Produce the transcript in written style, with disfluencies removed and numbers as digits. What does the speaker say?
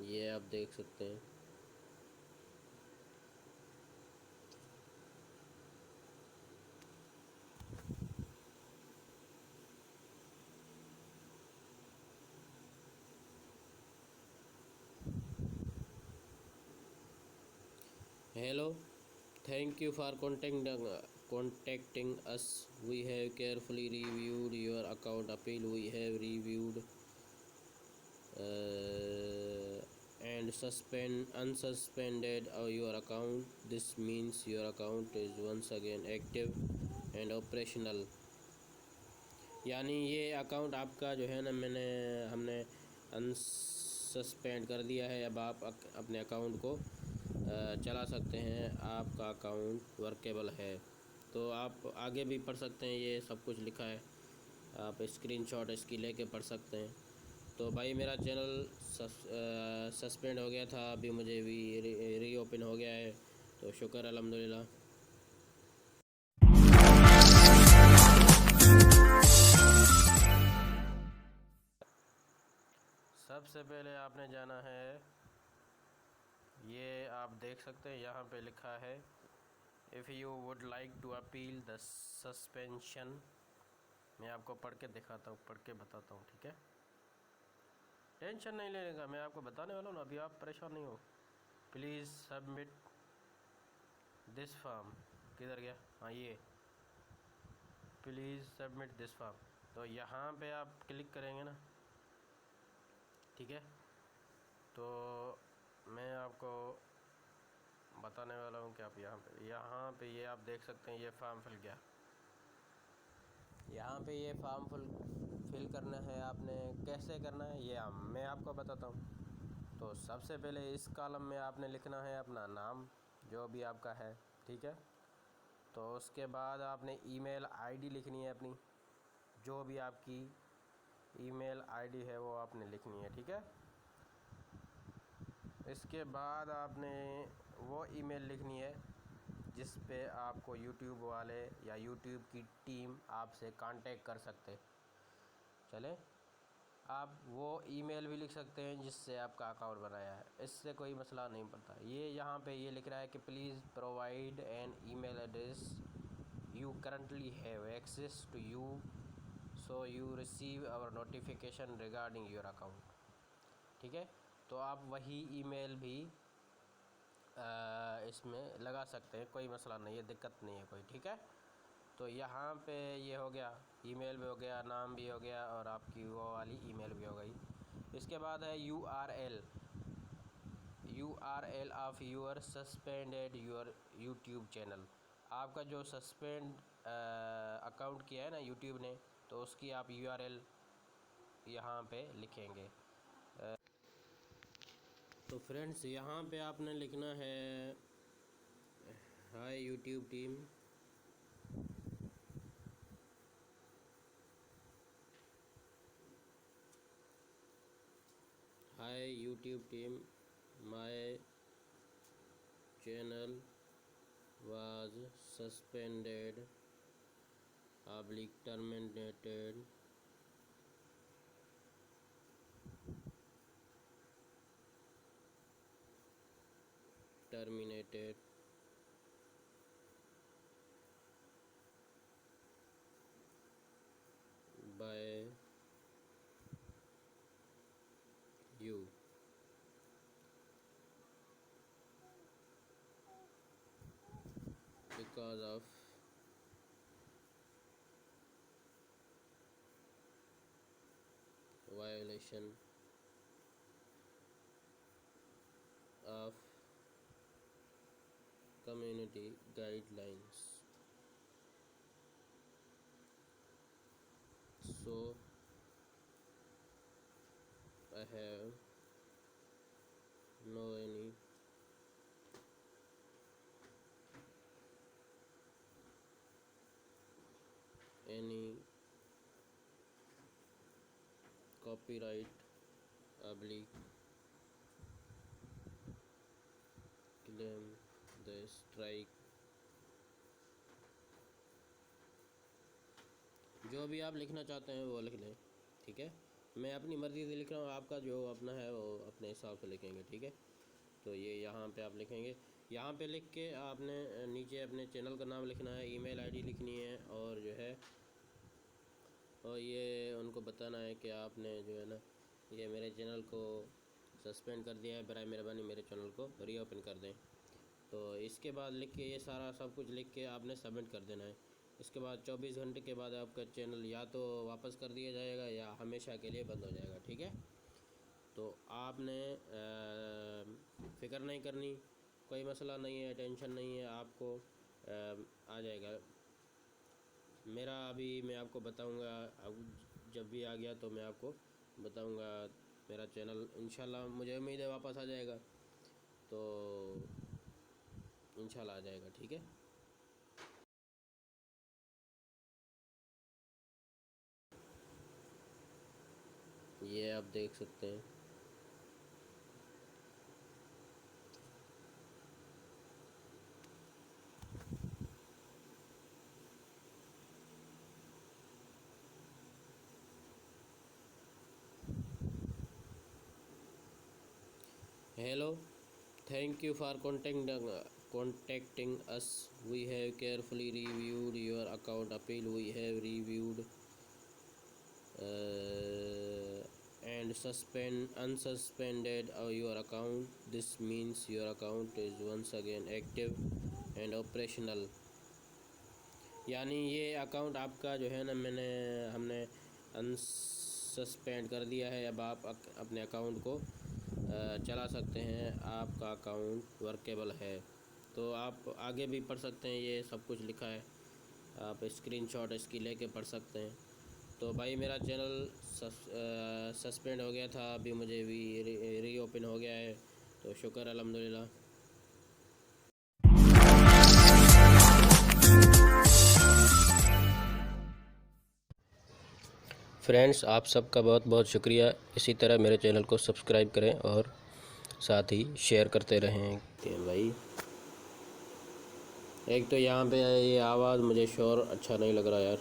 ये आप देख सकते हैं। Hello, thank you for contacting us. We have carefully reviewed your account appeal. We have reviewed and unsuspended your account. This means your account is once again active and operational. यानी ये account आपका जो है ना हमने unsuspend कर दिया है। अब आप अपने अकाउंट को चला सकते हैं। आपका अकाउंट वर्केबल है। तो आप आगे भी पढ़ सकते हैं, ये सब कुछ लिखा है, आप स्क्रीनशॉट इसकी लेके पढ़ सकते हैं। तो भाई मेरा चैनल सस्पेंड हो गया था, अभी मुझे भी रीओपन हो गया है, तो शुक्र अल्हम्दुलिल्लाह। सबसे पहले आपने जाना है, ये आप देख सकते हैं यहाँ पे लिखा है if you would like to appeal the suspension. मैं आपको पढ़ के दिखाता हूँ, पढ़ के बताता हूँ, ठीक है। टेंशन नहीं लेने का, मैं आपको बताने वाला हूँ ना, अभी आप परेशान नहीं हो। Please submit this form. किधर गया? हाँ, ये प्लीज़ सबमिट दिस फॉर्म। तो यहाँ पे आप क्लिक करेंगे ना, ठीक है। तो मैं आपको बताने वाला हूँ कि आप यहाँ पे ये आप देख सकते हैं, ये फॉर्म फिल किया। यहाँ पे ये फॉर्म फिल करना है आपने। कैसे करना है ये मैं आपको बताता हूँ। तो सबसे पहले इस कॉलम में आपने लिखना है अपना नाम, जो भी आपका है, ठीक है। तो उसके बाद आपने ईमेल आईडी लिखनी है अपनी, जो भी आपकी ईमेल आईडी है वो आपने लिखनी है, ठीक है। इसके बाद आपने वो ईमेल लिखनी है जिस पे आपको यूट्यूब वाले या यूट्यूब की टीम आपसे कांटेक्ट कर सकते। चले, आप वो ईमेल भी लिख सकते हैं जिससे आपका अकाउंट बनाया है, इससे कोई मसला नहीं पड़ता। ये यहाँ पे ये लिख रहा है कि please provide an email address you currently have access to you so you receive our notification regarding your account, ठीक है। तो आप वही ईमेल भी इसमें लगा सकते हैं, कोई मसला नहीं है, दिक्कत नहीं है कोई, ठीक है। तो यहाँ पे ये हो गया, ईमेल भी हो गया, नाम भी हो गया, और आपकी वो वाली ईमेल भी हो गई। इसके बाद है URL of your suspended your YouTube channel. आपका जो सस्पेंड अकाउंट किया है ना यूट्यूब ने, तो उसकी आप URL यहाँ पे लिखेंगे। तो फ्रेंड्स, यहाँ पे आपने लिखना है hi YouTube team, hi YouTube team, my channel was suspended terminated by you because of violation of community guidelines. So I have no any copyright oblique claim the strike। जो भी आप लिखना चाहते हैं वो लिख लें, ठीक है। मैं अपनी मर्ज़ी से लिख रहा हूँ, आपका जो अपना है वो अपने हिसाब से लिखेंगे, ठीक है। तो ये यहाँ पे आप लिखेंगे, यहाँ पे लिख के आपने नीचे अपने चैनल का नाम लिखना है, ईमेल आईडी लिखनी है, और जो है और ये उनको बताना है कि आपने जो है ना ये मेरे चैनल को सस्पेंड कर दिया है, बराए मेहरबानी मेरे चैनल को रीओपन कर दें। तो इसके बाद लिख के ये सारा सब कुछ लिख के आपने सबमिट कर देना है। इसके बाद 24 घंटे के बाद आपका चैनल या तो वापस कर दिया जाएगा या हमेशा के लिए बंद हो जाएगा, ठीक है। तो आपने फ़िक्र नहीं करनी, कोई मसला नहीं है, टेंशन नहीं है, आपको आ जाएगा। मेरा अभी मैं आपको बताऊंगा, अब जब भी आ गया तो मैं आपको बताऊंगा। मेरा चैनल इंशाल्लाह मुझे उम्मीद है वापस आ जाएगा, तो इंशाल्लाह आ जाएगा, ठीक है। ये आप देख सकते हैं। Hello, thank you for contacting us. We have carefully reviewed your account appeal. We have reviewed and unsuspended your account. This means your account is once again active and operational. यानी ये अकाउंट आपका जो है ना हमने unsuspend कर दिया है। अब आप अपने अकाउंट को चला सकते हैं, आपका अकाउंट वर्केबल है। तो आप आगे भी पढ़ सकते हैं, ये सब कुछ लिखा है, आप स्क्रीनशॉट इसकी लेके पढ़ सकते हैं। तो भाई मेरा चैनल सस्पेंड हो गया था, अभी मुझे भी रीओपन हो गया है, तो शुक्र अल्हम्दुलिल्लाह। फ्रेंड्स, आप सबका बहुत बहुत शुक्रिया। इसी तरह मेरे चैनल को सब्सक्राइब करें और साथ ही शेयर करते रहें। कि भाई एक तो यहाँ पे ये आवाज़ मुझे शोर अच्छा नहीं लग रहा यार।